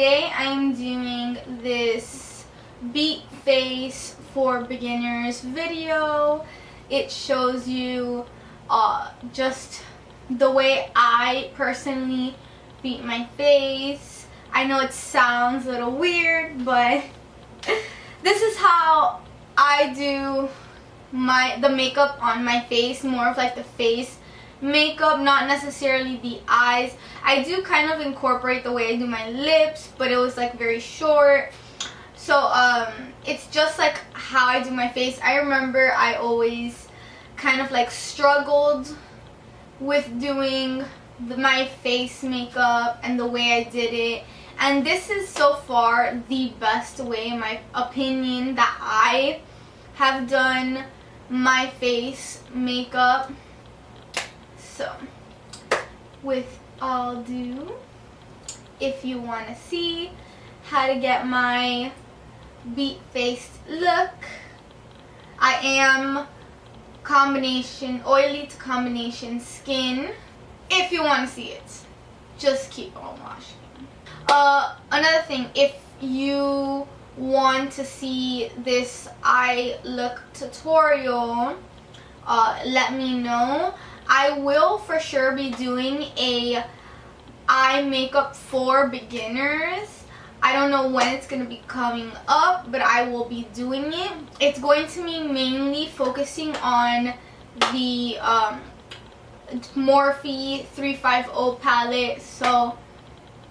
today I'm doing this beat face for beginners video. It shows you just the way I personally beat my face. I know it sounds a little weird, but this is how I do the makeup on my face, more of like the face makeup, not necessarily the eyes. I do kind of incorporate the way I do my lips, but it was like very short. So it's just like how I do my face. I remember I always kind of like struggled with doing my face makeup and the way I did it, and this is so far the best way, in my opinion, that I have done my face makeup. So with all due, if you want to see how to get my beat faced look, I am combination oily to combination skin. If you want to see it, just keep on watching. Another thing, if you want to see this eye look tutorial, let me know. I will for sure be doing a eye makeup for beginners. I don't know when it's going to be coming up, but I will be doing it. It's going to be mainly focusing on the Morphe 350 palette, so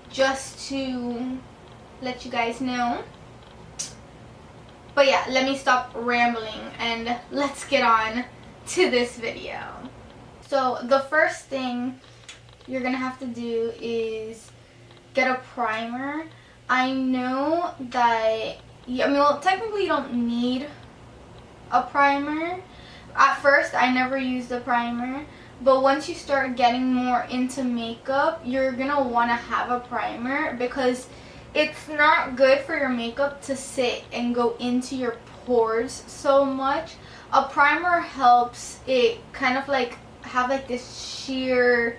just to let you guys know. But yeah, let me stop rambling and let's get on to this video. So the first thing you're gonna have to do is get a primer. I know that, well, technically you don't need a primer. At first I never used a primer, but once you start getting more into makeup, you're gonna want to have a primer, because it's not good for your makeup to sit and go into your pores so much. A primer helps it kind of like have like this sheer,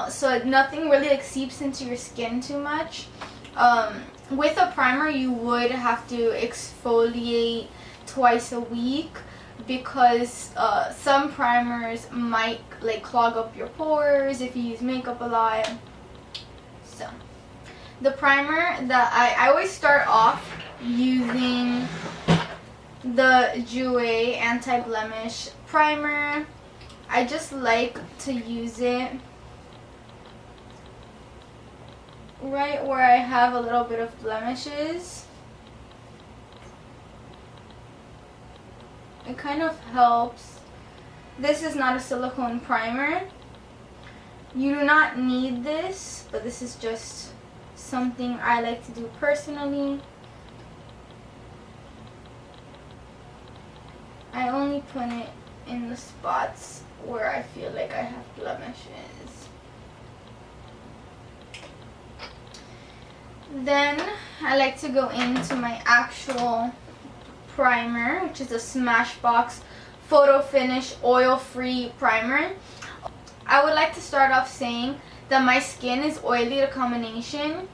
so nothing really like seeps into your skin too much. With a primer you would have to exfoliate twice a week, because some primers might like clog up your pores if you use makeup a lot. So the primer that I always start off using the Jouer Anti-blemish primer. I just like to use it right where I have a little bit of blemishes. It kind of helps. This is not a silicone primer. You do not need this, but this is just something I like to do personally. I only put it in the spots where I feel like I have blemishes. Then I like to go into my actual primer, which is a Smashbox Photo Finish Oil-Free Primer. I would like to start off saying that my skin is oily to combination.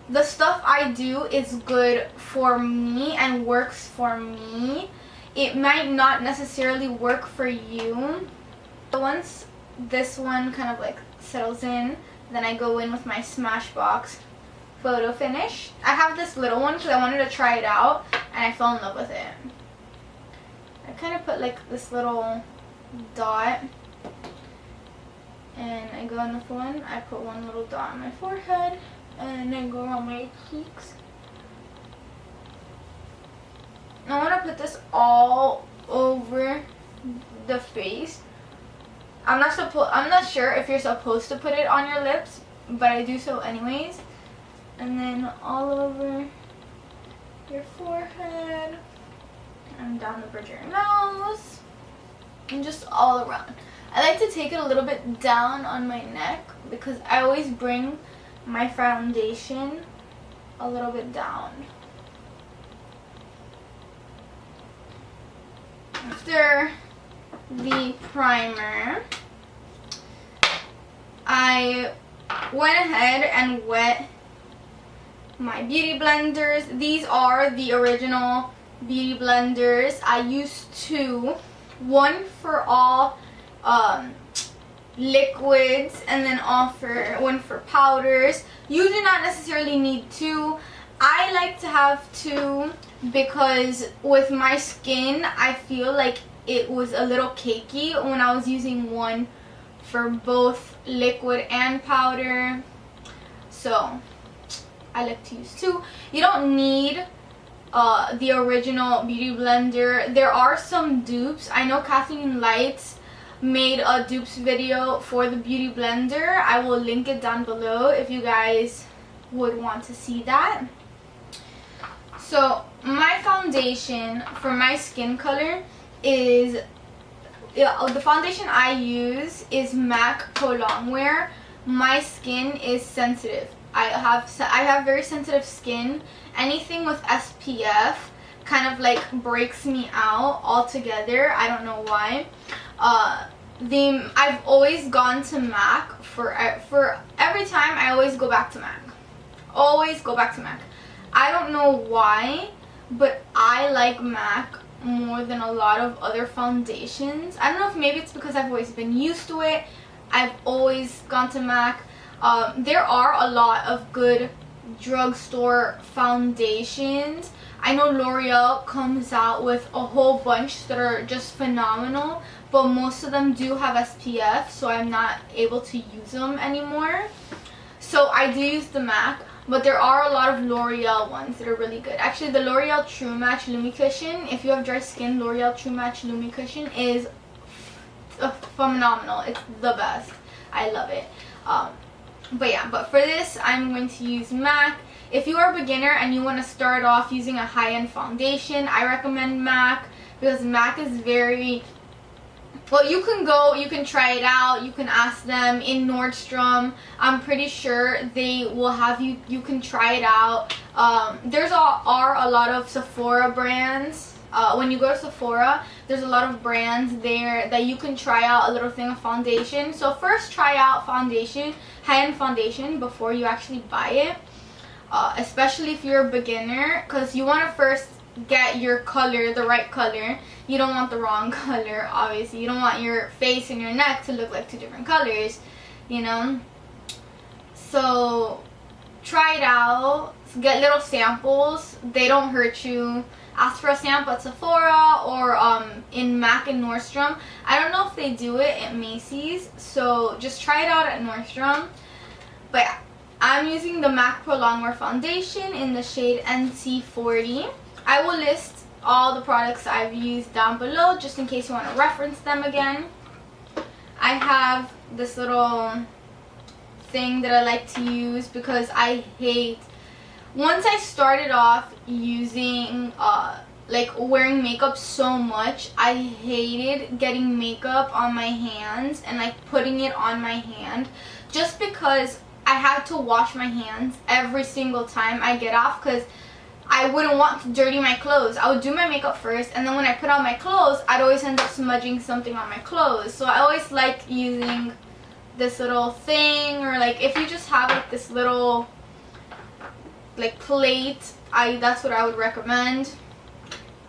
The stuff I do is good for me and works for me. It might not necessarily work for you. Once this one kind of like settles in, then I go in with my Smashbox Photo Finish. I have this little one because I wanted to try it out and I fell in love with it. I kind of put like this little dot, and I go in with one. I put one little dot on my forehead, and then go around my cheeks. I want to put this all over the face. I'm not sure if you're supposed to put it on your lips, but I do so anyways. And then all over your forehead, and down the bridge of your nose, and just all around. I like to take it a little bit down on my neck, because I always bring my foundation a little bit down. After the primer, I went ahead and wet my beauty blenders. These are the original beauty blenders. I used two, one for all liquids and then one for powders. You do not necessarily need two. I like to have two because with my skin I feel like it was a little cakey when I was using one for both liquid and powder, so I like to use two. You don't need the original beauty blender. There are some dupes. I know Kathleen Lights made a dupes video for the beauty blender. I will link it down below if you guys would want to see that. So my foundation for my skin color is, the foundation I use is MAC Prolongwear. My skin is sensitive. I have very sensitive skin. Anything with SPF kind of like breaks me out altogether. I don't know why. I've always gone to MAC for every time. I always go back to MAC. Always go back to MAC. I don't know why, but I like MAC more than a lot of other foundations. I don't know if maybe it's because I've always been used to it. I've always gone to MAC. There are a lot of good drugstore foundations. I know L'Oreal comes out with a whole bunch that are just phenomenal, but most of them do have SPF, so I'm not able to use them anymore. So I do use the MAC, but there are a lot of L'Oreal ones that are really good. Actually, the L'Oreal True Match Lumi Cushion, if you have dry skin, L'Oreal True Match Lumi Cushion is phenomenal. It's the best. I love it. But for this, I'm going to use MAC. If you are a beginner and you want to start off using a high-end foundation, I recommend MAC because MAC is very, well, you can try it out. You can ask them in Nordstrom. I'm pretty sure they will have you can try it out. There's are a lot of Sephora brands. When you go to Sephora, there's a lot of brands there that you can try out a little thing of foundation. So first try out foundation, high-end foundation, before you actually buy it. Especially if you're a beginner, because you want to first get your color, the right color. You don't want the wrong color, obviously. You don't want your face and your neck to look like two different colors, you know. So try it out, get little samples. They don't hurt you. Ask for a sample at Sephora or in MAC and Nordstrom. I don't know if they do it at Macy's, so just try it out at Nordstrom. But yeah, I'm using the MAC Prolongwear foundation in the shade NC40. I will list all the products I've used down below just in case you want to reference them again. I have this little thing that I like to use because I hate, once I started off using like wearing makeup so much, I hated getting makeup on my hands and like putting it on my hand, just because I had to wash my hands every single time I get off because I wouldn't want to dirty my clothes. I would do my makeup first, and then when I put on my clothes, I'd always end up smudging something on my clothes. So I always like using this little thing, or like if you just have like this little like plate, that's what I would recommend.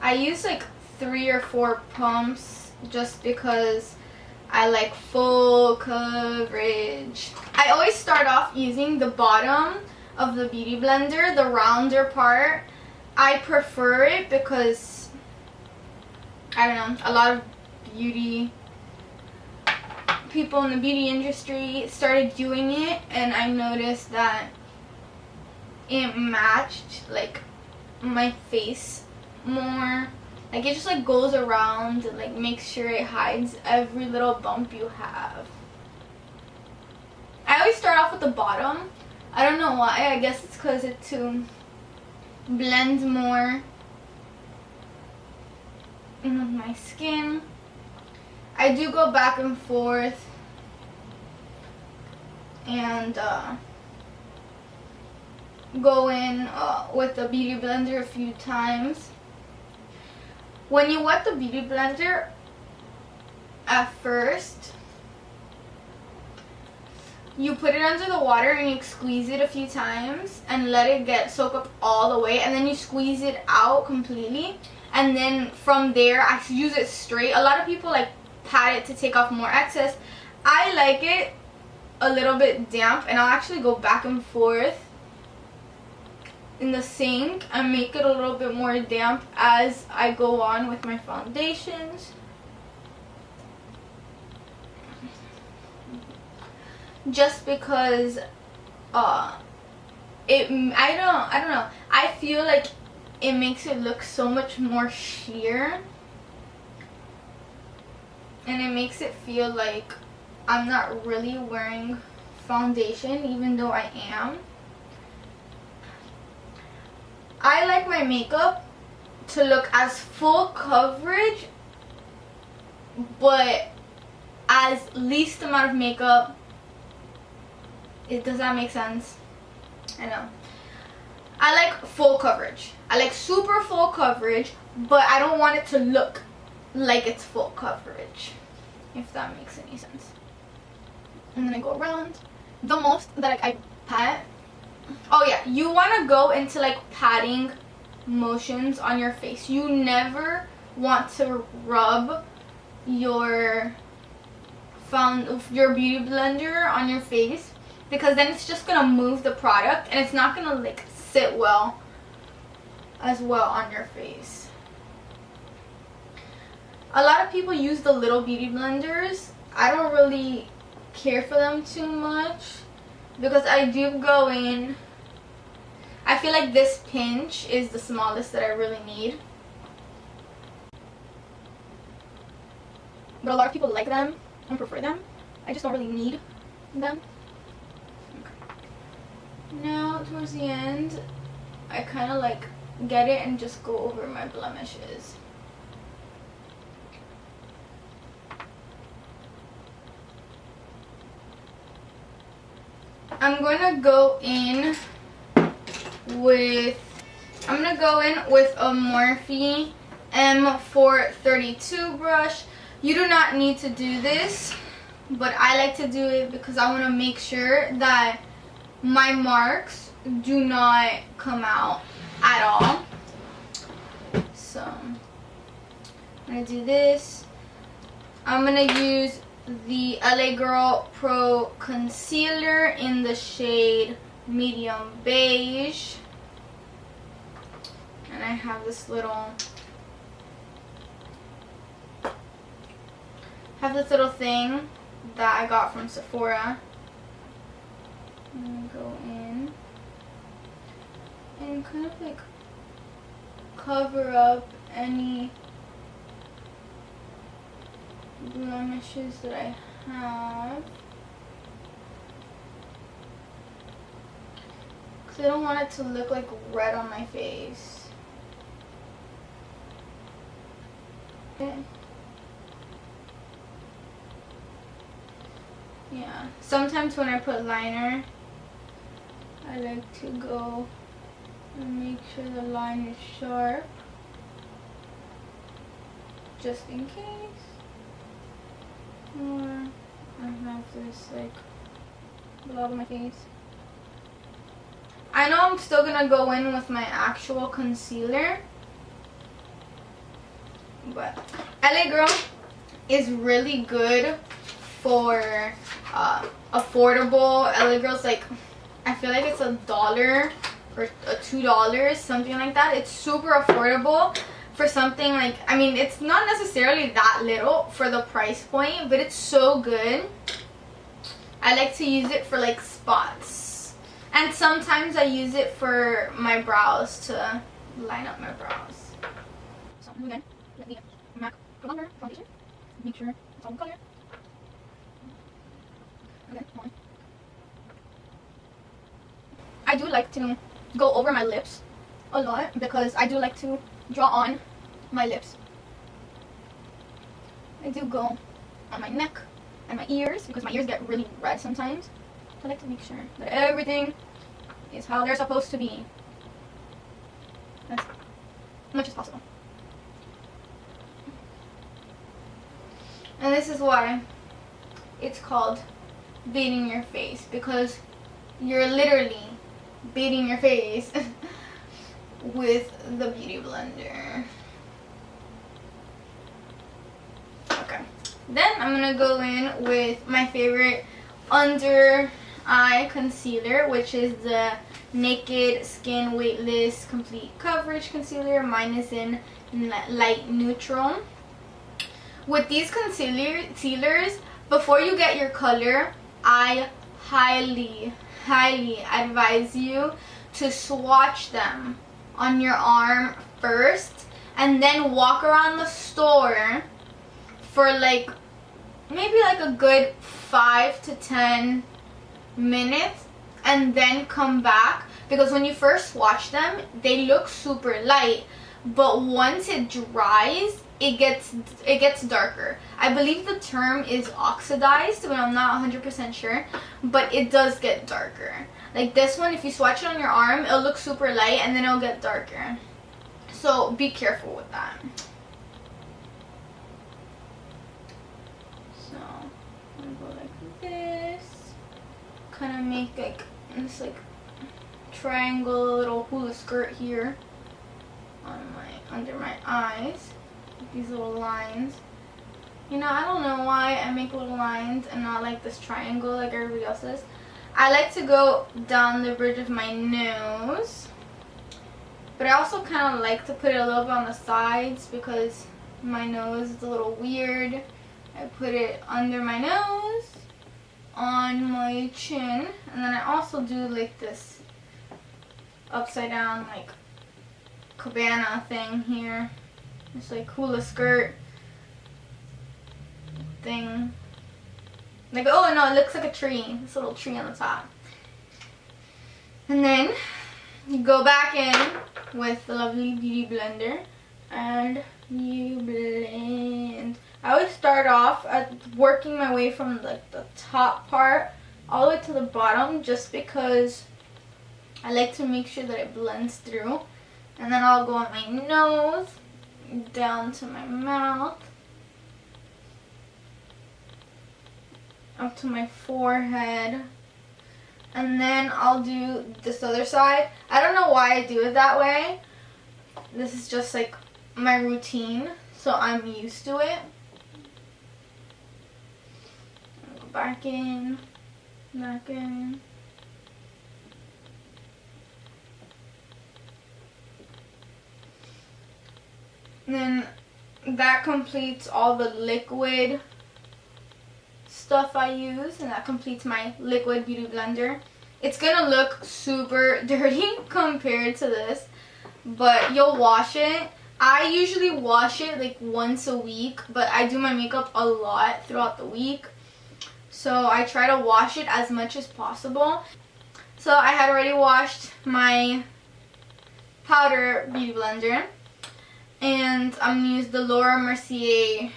I use like 3 or 4 pumps just because I like full coverage. I always start off using the bottom of the beauty blender, the rounder part. I prefer it because, I don't know, a lot of beauty people in the beauty industry started doing it, and I noticed that it matched like my face more. Like it just like goes around and like makes sure it hides every little bump you have. I always start off with the bottom. I don't know why. I guess it's because it's to blend more in with my skin. I do go back and forth and go in with the beauty blender a few times. When you wet the beauty blender at first, you put it under the water and you squeeze it a few times and let it soak up all the way, and then you squeeze it out completely, and then from there I use it straight. A lot of people like pat it to take off more excess. I like it a little bit damp, and I'll actually go back and forth in the sink and make it a little bit more damp as I go on with my foundations. Just because I don't know, I feel like it makes it look so much more sheer, and it makes it feel like I'm not really wearing foundation even though I am. I like my makeup to look as full coverage but as least amount of makeup. Does that make sense? I know. I like full coverage. I like super full coverage, but I don't want it to look like it's full coverage, if that makes any sense. And then I go around. The most that I pat. Oh yeah, you want to go into like patting motions on your face. You never want to rub your beauty blender on your face, because then it's just gonna move the product and it's not gonna like sit well as well on your face. A lot of people use the little beauty blenders. I don't really care for them too much because I do go in. I feel like this pinch is the smallest that I really need, but a lot of people like them and prefer them. I just don't really need them. Okay. Now towards the end, I kind of like get it and just go over my blemishes. I'm gonna go in with a Morphe M432 brush. You do not need to do this, but I like to do it because I want to make sure that my marks do not come out at all. So I'm gonna do this. I'm gonna use the LA Girl Pro Concealer in the shade Medium Beige. And I have this little thing that I got from Sephora. I'm gonna go in and kind of like cover up any blemishes that I have, because I don't want it to look like red on my face. Okay. Yeah, sometimes when I put liner, I like to go and make sure the line is sharp, just in case. Or I have this like below my face. I know I'm still gonna go in with my actual concealer, but LA Girl is really good for affordable. LA Girl's like, I feel like it's $1 or $2, something like that. It's super affordable for something like, I mean, it's not necessarily that little for the price point, but it's so good. I like to use it for like spots, and sometimes I use it for my brows to line up my brows. So again, let the MAC Prolongwear foundation, make sure it's all in color. Okay, on. I do like to go over my lips a lot because I do like to draw on my lips. I do go on my neck and my ears because my ears get really red sometimes. So I like to make sure that everything is how they're supposed to be, as much as possible. And this is why it's called beating your face, because you're literally beating your face with the beauty blender. Okay, then I'm gonna go in with my favorite under eye concealer, which is the Naked Skin Weightless Complete Coverage Concealer. Mine is in light neutral. With these concealers, before you get your color, I highly advise you to swatch them on your arm first, and then walk around the store for like maybe like a good 5 to 10 minutes, and then come back, because when you first swatch them, they look super light, but once it dries, it gets darker. I believe the term is oxidized, but I'm not 100% sure, but it does get darker. Like this one, if you swatch it on your arm, it'll look super light and then it'll get darker. So be careful with that. So I'm gonna go like this, kind of make like this like triangle little hula skirt here on under my eyes. These little lines. You know, I don't know why I make little lines and not like this triangle like everybody else does. I like to go down the bridge of my nose, but I also kind of like to put it a little bit on the sides because my nose is a little weird. I put it under my nose, on my chin, and then I also do like this upside down like cabana thing here. It's like hula skirt thing. Like, oh no, it looks like a tree. This little tree on the top. And then you go back in with the lovely beauty blender and you blend. I always start off at working my way from like the top part all the way to the bottom, just because I like to make sure that it blends through. And then I'll go on my nose, down to my mouth, up to my forehead, and then I'll do this other side. I don't know why I do it that way. This is just like my routine, so I'm used to it. I'll go back in, back in. And then that completes all the liquid stuff I use, and that completes my liquid beauty blender. It's gonna look super dirty compared to this, but you'll wash it. I usually wash it like once a week, but I do my makeup a lot throughout the week, so I try to wash it as much as possible. So I had already washed my powder beauty blender, and I'm going to use the Mercier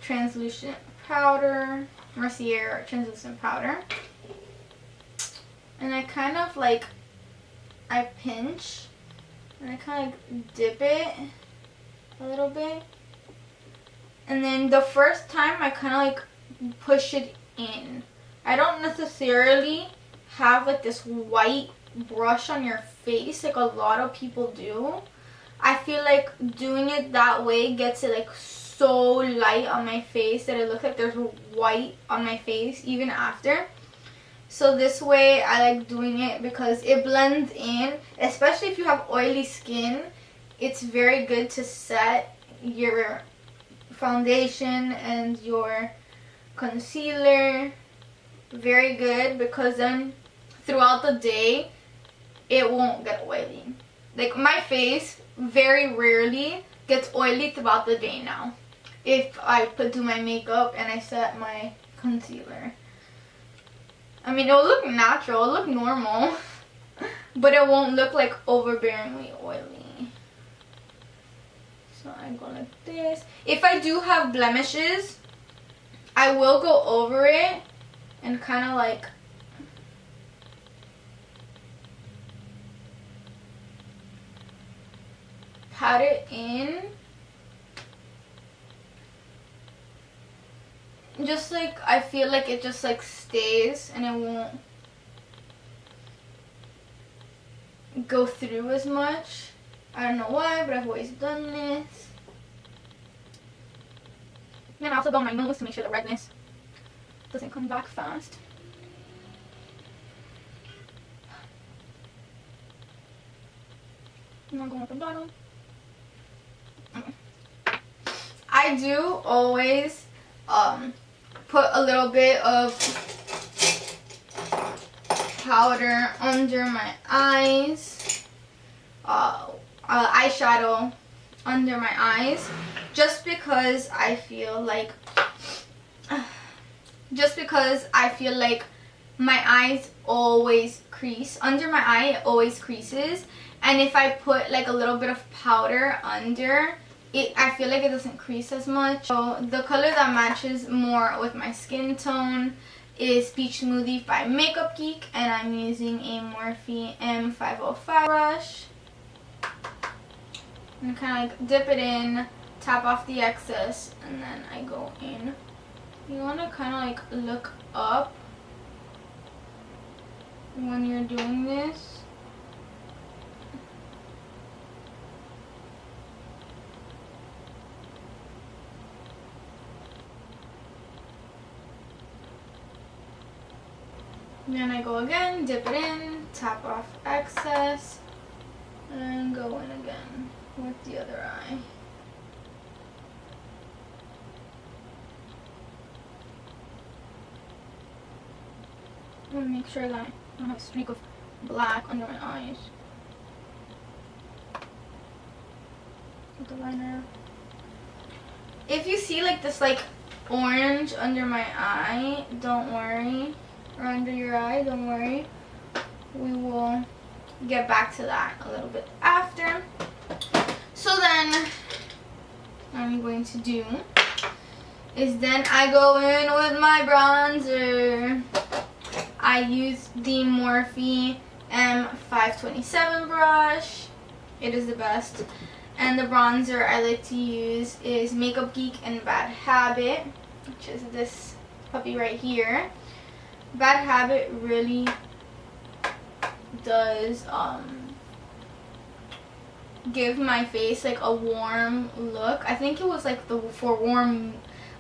translucent powder. Mercier translucent powder. And I kind of like, I pinch and I kind of dip it a little bit. And then the first time I kind of like push it in. I don't necessarily have like this white brush on your face like a lot of people do. I feel like doing it that way gets it like so light on my face that it looks like there's white on my face even after. So this way I like doing it because it blends in, especially if you have oily skin. It's very good to set your foundation and your concealer. Very good, because then throughout the day it won't get oily. Like my face very rarely gets oily throughout the day now if I do my makeup and I set my concealer. I mean, it'll look natural, it'll look normal, but it won't look like overbearingly oily. So I go like this. If I do have blemishes, I will go over it and kind of like pat it in just like I feel like it just like stays and it won't go through as much. I don't know why, but I've always done this. Then I also go on my nose to make sure the redness doesn't come back fast. I'm not going at the bottom. Okay. I do always put a little bit of powder under my eyes, eyeshadow under my eyes, just because I feel like my eyes always crease. Under my eye it always creases, and if I put like a little bit of powder under it, I feel like it doesn't crease as much. So the color that matches more with my skin tone is Peach Smoothie by Makeup Geek, and I'm using a Morphe M505 brush. And kind of like dip it in, tap off the excess, and then I go in. You want to kind of like look up when you're doing this. Then I go again, dip it in, tap off excess, and go in again with the other eye. And make sure that I don't have a streak of black under my eyes. With the liner. If you see like this like orange under my eye, don't worry. Or under your eye, don't worry. We will get back to that a little bit after. So then, what I'm going to do is then I go in with my bronzer. I use the Morphe M527 brush. It is the best. And the bronzer I like to use is Makeup Geek and Bad Habit, which is this puppy right here. Bad Habit really does give my face like a warm look. I think it was like for warm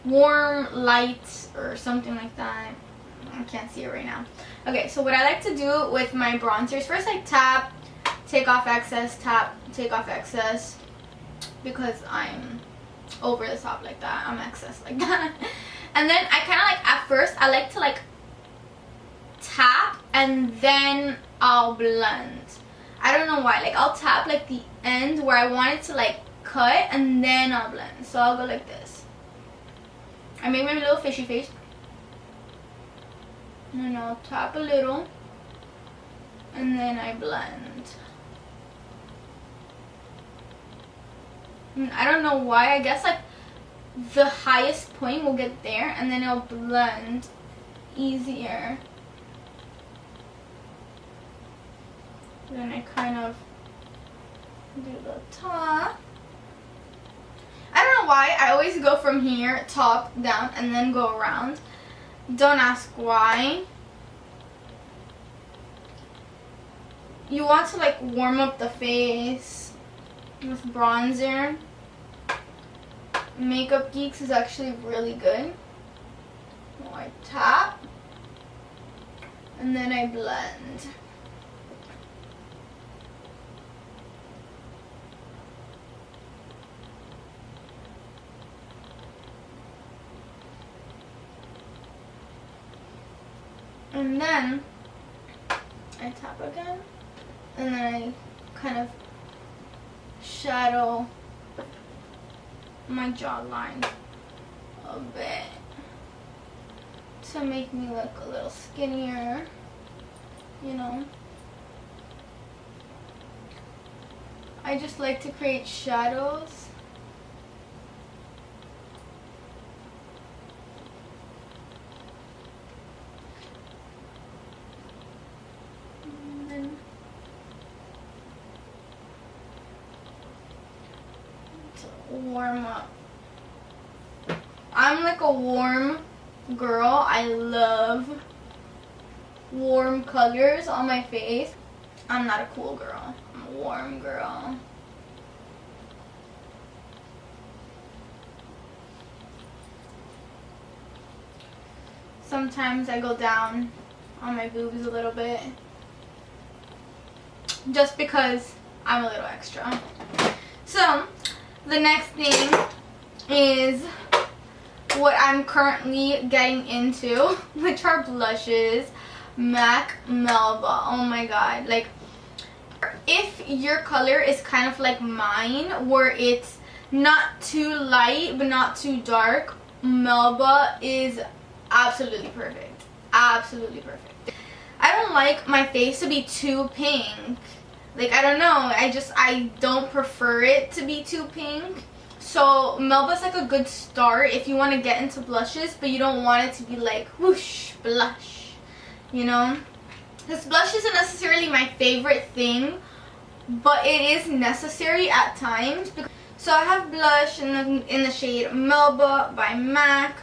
lights or something like that. I can't see it right now. Okay, so what I like to do with my bronzers, first I tap, take off excess, tap, take off excess, because I'm over the top like that. I'm excess like that. And then I kind of like, at first I like to like tap and then I'll blend. I don't know why. Like I'll tap like the end where I want it to like cut, and then I'll blend. So I'll go like this. I make my little fishy face. And then I'll tap a little. And then I blend. And I don't know why. I guess like the highest point will get there, and then it'll blend easier. Then I kind of do the top. I don't know why I always go from here, top, down, and then go around. Don't ask why. You want to like warm up the face with bronzer. Makeup Geeks is actually really good. So I tap and then I blend. And then I tap again, and then I kind of shadow my jawline a bit to make me look a little skinnier, you know. I just like to create shadows. Warm up. I'm like a warm girl. I love warm colors on my face. I'm not a cool girl. I'm a warm girl. Sometimes I go down on my boobs a little bit, just because I'm a little extra. So the next thing is what I'm currently getting into, which are blushes. MAC Melba. Oh my god. Like, if your color is kind of like mine, where it's not too light but not too dark, Melba is absolutely perfect. Absolutely perfect. I don't like my face to be too pink. Like, I don't know, I don't prefer it to be too pink. So Melba's like a good start if you want to get into blushes, but you don't want it to be like whoosh blush, you know. This blush isn't necessarily my favorite thing, but it is necessary at times. So I have blush in the shade Melba by MAC.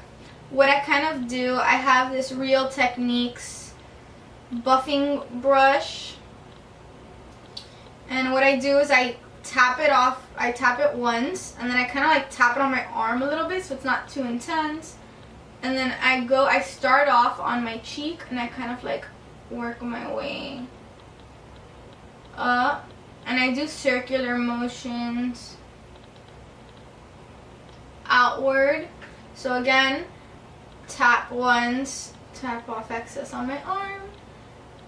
What I kind of do, I have this Real Techniques buffing brush, and what I do is I tap it off. I tap it once, and then I kind of like tap it on my arm a little bit so it's not too intense, and then I start off on my cheek, and I kind of like work my way up, and I do circular motions outward. So again, tap once, tap off excess on my arm,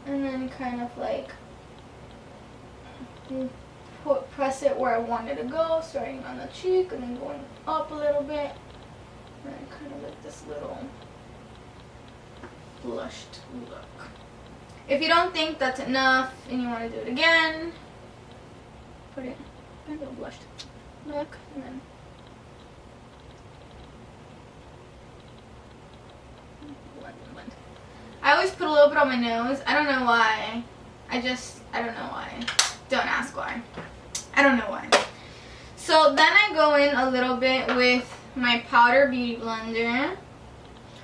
and then kind of like press it where I want it to go, starting on the cheek and then going up a little bit, and then kind of like this little blushed look. If you don't think that's enough and you want to do it again, put it in a little blushed look, and then blend. I always put a little bit on my nose. I don't know why. I don't know why. Don't ask why. I don't know why. So then I go in a little bit with my powder beauty blender,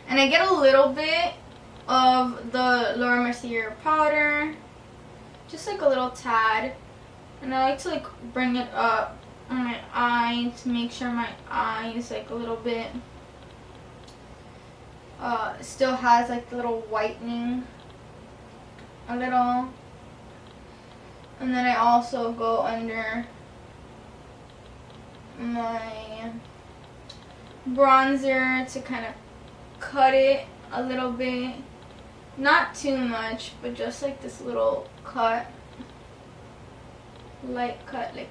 and I get a little bit of the Laura Mercier powder, just like a little tad, and I like to like bring it up on my eye to make sure my eye is like a little bit still has like the little whitening a little. And then I also go under my bronzer to kind of cut it a little bit. Not too much, but just like this little cut. Light cut, like.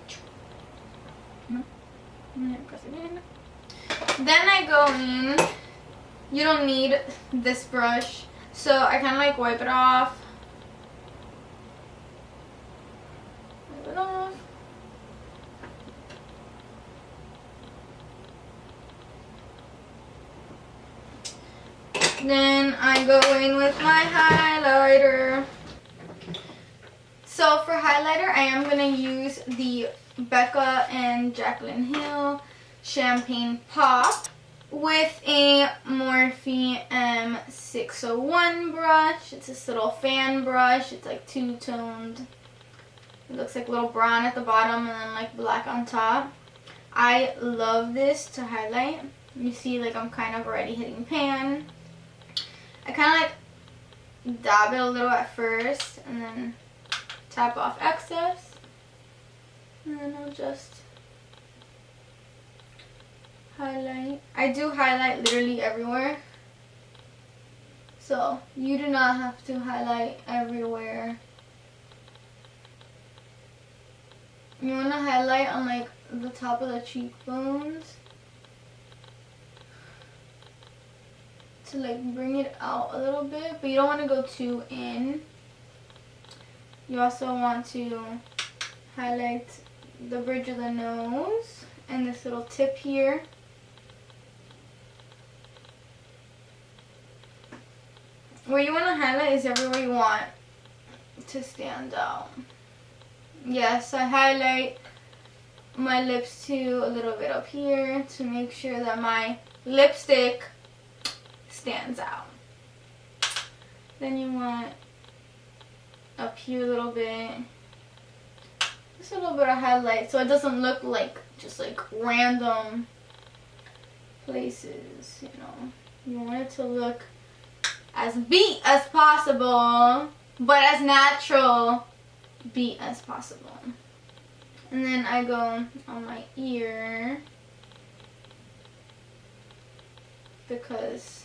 Press it in. Then I go in. You don't need this brush, so I kind of like wipe it off. Then I go in with my highlighter. So for highlighter, I am going to use the Becca and Jaclyn Hill Champagne Pop with a Morphe M601 brush. It's this little fan brush. It's like two-toned. It looks like a little brown at the bottom and then like black on top. I love this to highlight. You see, like, I'm kind of already hitting pan. I kind of like dab it a little at first and then tap off excess, and then I'll just highlight. I do highlight literally everywhere, so you do not have to highlight everywhere. You want to highlight on like the top of the cheekbones to like bring it out a little bit, but you don't want to go too in. You also want to highlight the bridge of the nose and this little tip here. Where you want to highlight is everywhere you want to stand out. Yes, I highlight my lips too a little bit up here to make sure that my lipstick stands out. Then you want up here a little bit, just a little bit of highlight so it doesn't look like just like random places, you know. You want it to look as beat as possible, but as natural beat as possible. And then I go on my ear because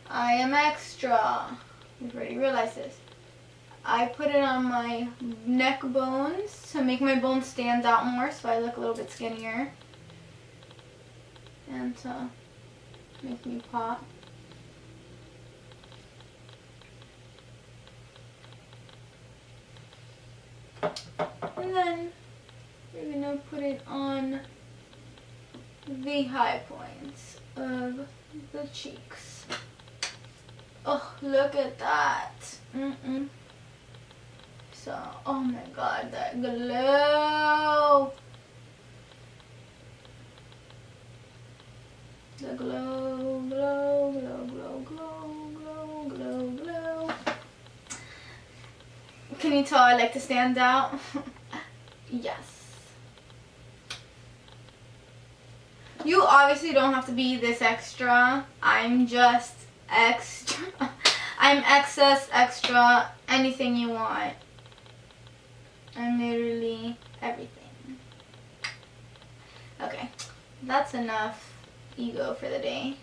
I am extra. You've already realized this. I put it on my neck bones to make my bones stand out more so I look a little bit skinnier. And to make me pop. And then you're gonna put it on the high points of the cheeks. Oh, look at that. So, oh my god, that glow. The glow, glow, glow, glow, glow, glow, glow, glow. Can you tell I like to stand out? Yes. You obviously don't have to be this extra. I'm just extra. I'm excess, extra, anything you want. I'm literally everything. Okay, that's enough ego for the day.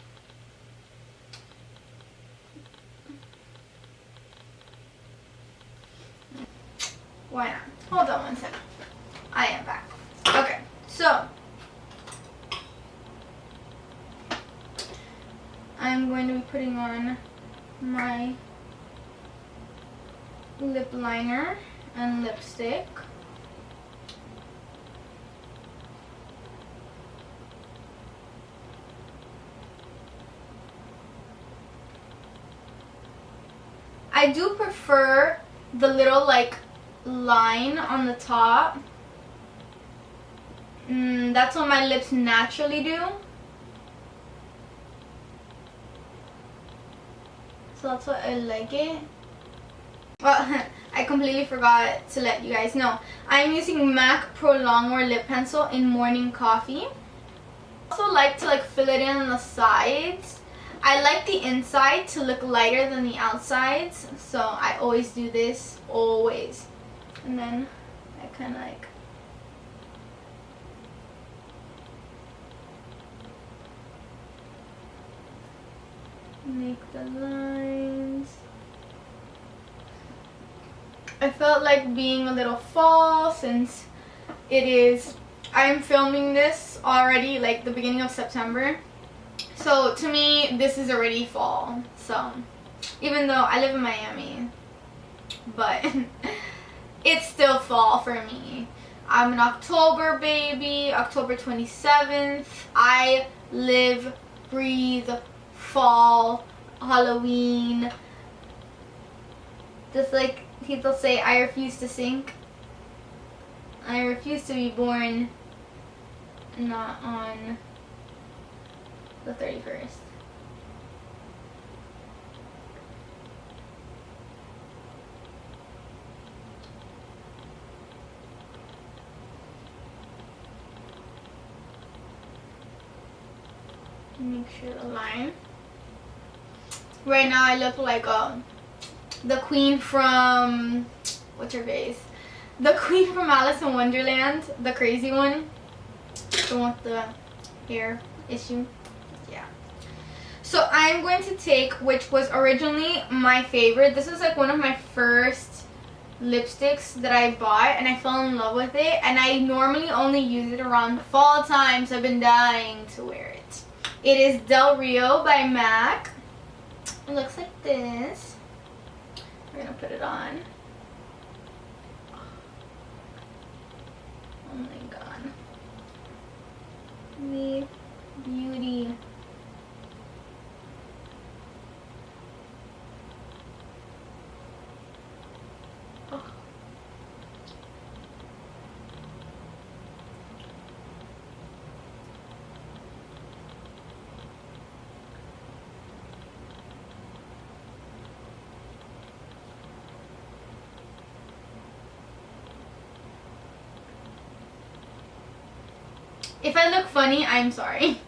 Why not? Hold on one second. I am back. Okay, so I'm going to be putting on my lip liner and lipstick. I do prefer the little like line on the top. That's what my lips naturally do. So that's what I like it. Well, I completely forgot to let you guys know. I'm using MAC Prolongwear lip pencil in Morning Coffee. I also like to like fill it in on the sides. I like the inside to look lighter than the outsides, so I always do this, always. And then I kind of like make the lines. I felt like being a little fall since it is, I'm filming this already like the beginning of September. So to me, this is already fall. So even though I live in Miami, but it's still fall for me. I'm an October baby, October 27th. I live, breathe, fall, Halloween. Just like people say, I refuse to sink. I refuse to be born not on the 31st. Make sure the line. Right now I look like the queen from, what's her face? The queen from Alice in Wonderland, the crazy one. The one with the hair issue. Yeah. So I'm going to take, which was originally my favorite. This is like one of my first lipsticks that I bought and I fell in love with it. And I normally only use it around fall time, so I've been dying to wear it. It is Del Rio by MAC. It looks like this. We're gonna put it on. Oh my god. The beauty. Oh. If I look funny, I'm sorry.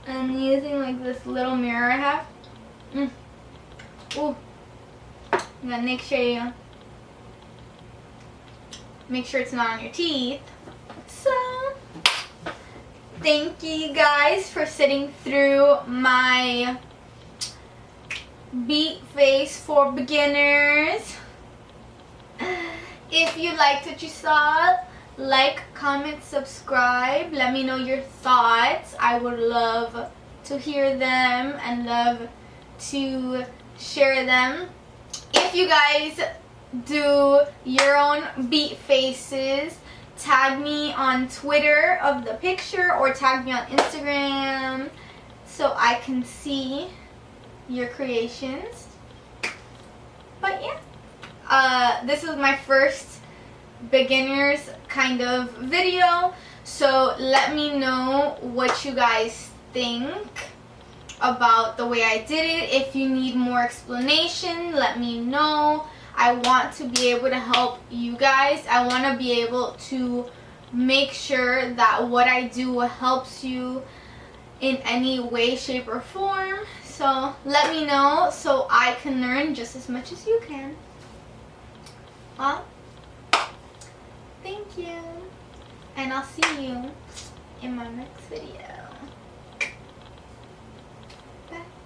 And using like this little mirror I have. Ooh. I'm gonna make sure it's not on your teeth. So, thank you guys for sitting through my beat face for beginners. If you liked what you saw, like, comment, subscribe. Let me know your thoughts. I would love to hear them and love to share them. If you guys do your own beat faces, tag me on Twitter of the picture or tag me on Instagram so I can see your creations. But yeah, this is my first beginners kind of video, so let me know what you guys think about the way I did it. If you need more explanation, let me know. I want to be able to help you guys. I want to be able to make sure that what I do helps you in any way, shape, or form. So let me know so I can learn just as much as you can. Well, thank you, and I'll see you in my next video.